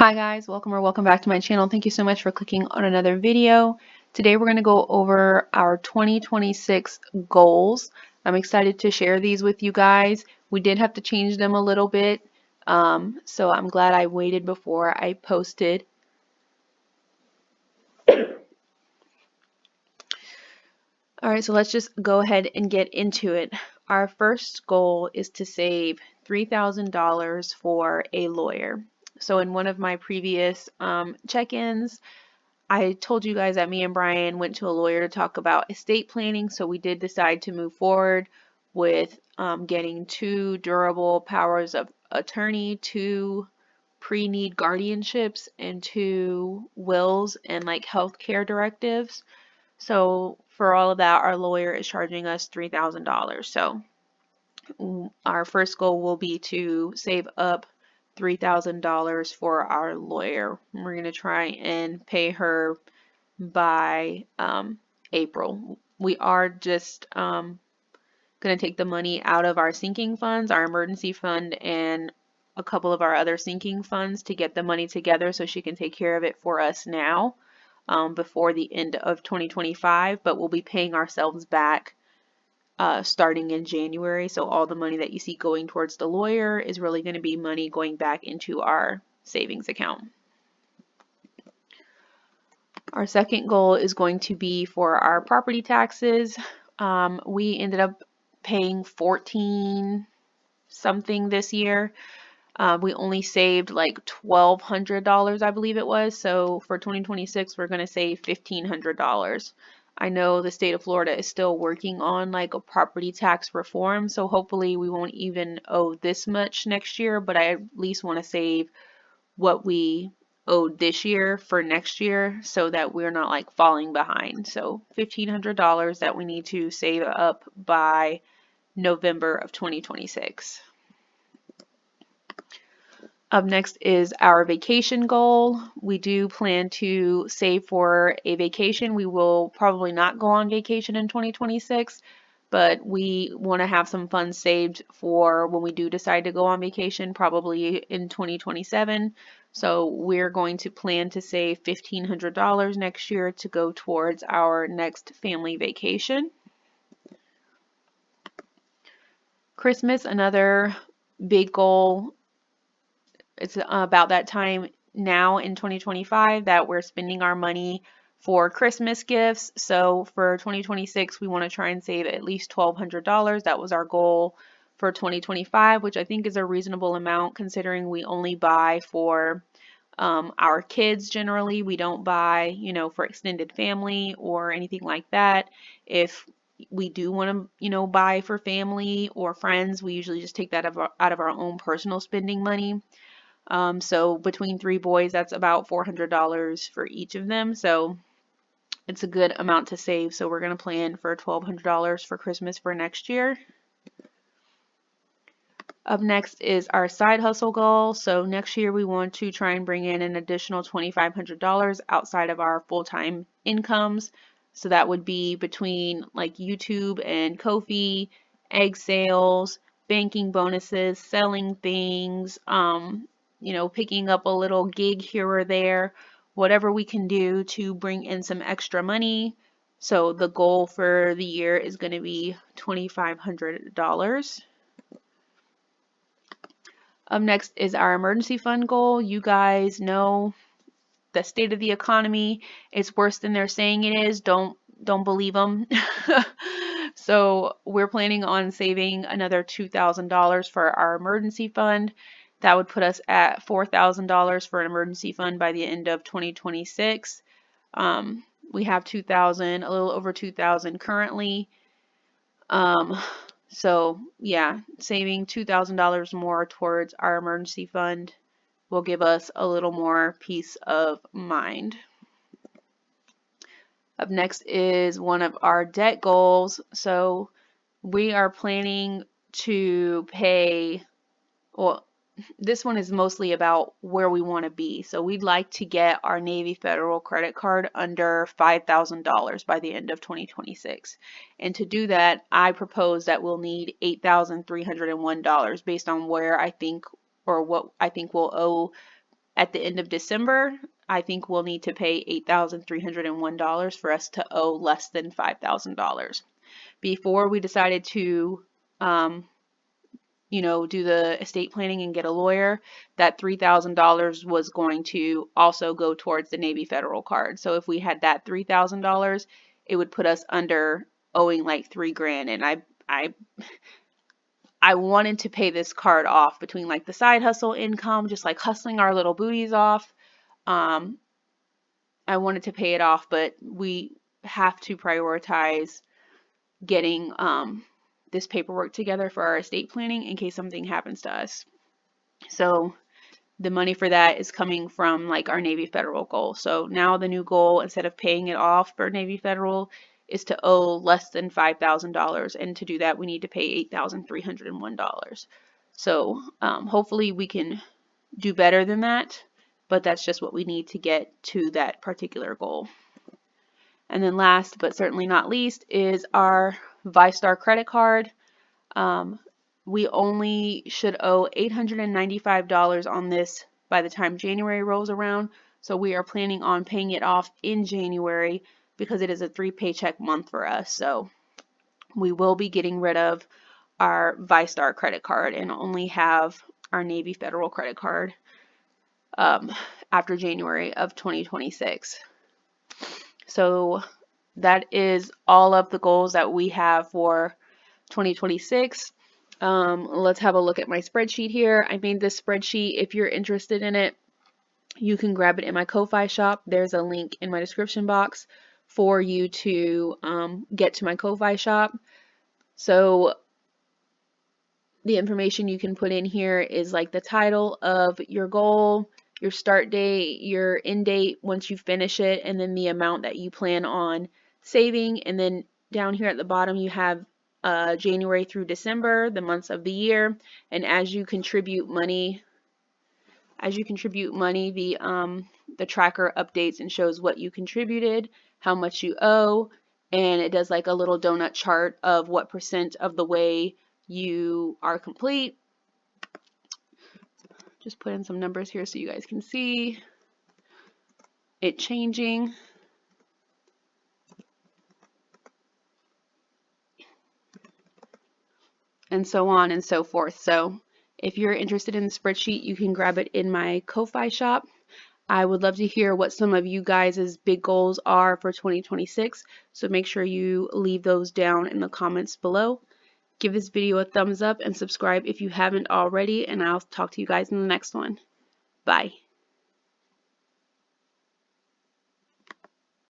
Hi guys, welcome back to my channel. Thank you so much for clicking on another video. Today we're going to go over our 2026 goals. I'm excited to share these with you guys. We did have to change them a little bit, so I'm glad I waited before I posted. Alright, so let's just go ahead and get into it. Our first goal is to save $3,000 for a lawyer. So in one of my previous check-ins, I told you guys that me and Brian went to a lawyer to talk about estate planning, so we did decide to move forward with getting 2 durable powers of attorney, 2 pre-need guardianships, and 2 wills and like healthcare directives. So for all of that, our lawyer is charging us $3,000. So our first goal will be to save up $3,000 for our lawyer. We're going to try and pay her by April. We are just going to take the money out of our sinking funds, our emergency fund, and a couple of our other sinking funds to get the money together so she can take care of it for us now before the end of 2025, but we'll be paying ourselves back starting in January. So all the money that you see going towards the lawyer is really going to be money going back into our savings account. Our second goal is going to be for our property taxes. We ended up paying 14 something this year. We only saved like $1,200, I believe it was. So for 2026, we're going to save $1,500. I know the state of Florida is still working on like a property tax reform, so hopefully we won't even owe this much next year, but I at least want to save what we owed this year for next year so that we're not like falling behind. So $1,500 that we need to save up by November of 2026. Up next is our vacation goal. We do plan to save for a vacation. We will probably not go on vacation in 2026, but we want to have some funds saved for when we do decide to go on vacation, probably in 2027. So we're going to plan to save $1,500 next year to go towards our next family vacation. Christmas, another big goal. It's about that time now in 2025 that we're spending our money for Christmas gifts. So for 2026, we want to try and save at least $1,200. That was our goal for 2025, which I think is a reasonable amount considering we only buy for our kids generally. We don't buy, for extended family or anything like that. If we do want to, buy for family or friends, we usually just take that out of our own personal spending money. So between 3 boys, that's about $400 for each of them. So it's a good amount to save. So we're going to plan for $1,200 for Christmas for next year. Up next is our side hustle goal. So next year we want to try and bring in an additional $2,500 outside of our full-time incomes. So that would be between like YouTube and Ko-fi, egg sales, banking bonuses, selling things, picking up a little gig here or there, whatever we can do to bring in some extra money. So the goal for the year is going to be $2,500. Up next is our emergency fund goal. You guys know the state of the economy. It's worse than they're saying it is. Don't believe them. So we're planning on saving another $2,000 for our emergency fund. That would put us at $4,000 for an emergency fund by the end of 2026. We have $2,000, a little over $2,000 currently. So yeah, saving $2,000 more towards our emergency fund will give us a little more peace of mind. Up next is one of our debt goals. So we are planning to pay, well, this one is mostly about where we want to be. So we'd like to get our Navy Federal credit card under $5,000 by the end of 2026. And to do that, I propose that we'll need $8,301 based on where I think, or what I think we'll owe at the end of December, I think we'll need to pay $8,301 for us to owe less than $5,000. Before we decided to, do the estate planning and get a lawyer, that $3,000 was going to also go towards the Navy Federal card. So if we had that $3,000, it would put us under owing like $3,000. And I wanted to pay this card off between like the side hustle income, just like hustling our little booties off. I wanted to pay it off, but we have to prioritize getting this paperwork together for our estate planning in case something happens to us. So the money for that is coming from like our Navy Federal goal. So now the new goal, instead of paying it off for Navy Federal, is to owe less than $5,000. And to do that, we need to pay $8,301. So hopefully we can do better than that, but that's just what we need to get to that particular goal. And then last but certainly not least is our Vystar credit card. We only should owe $895 on this by the time January rolls around. So we are planning on paying it off in January because it is a 3-paycheck month for us. So we will be getting rid of our Vystar credit card and only have our Navy Federal credit card after January of 2026. So that is all of the goals that we have for 2026. Let's have a look at my spreadsheet here. I made this spreadsheet. If you're interested in it, you can grab it in my Ko-Fi shop. There's a link in my description box for you to get to my Ko-Fi shop. So the information you can put in here is like the title of your goal, your start date, your end date once you finish it, and then the amount that you plan on saving. And then down here at the bottom you have January through December, the months of the year. And as you contribute money, the tracker updates and shows what you contributed, how much you owe, and it does like a little donut chart of what % of the way you are complete. Just put in some numbers here so you guys can see it changing. And so on and so forth. So if you're interested in the spreadsheet, you can grab it in my Ko-Fi shop. I would love to hear what some of you guys' big goals are for 2026. So make sure you leave those down in the comments below. Give this video a thumbs up and subscribe if you haven't already, and I'll talk to you guys in the next one. Bye.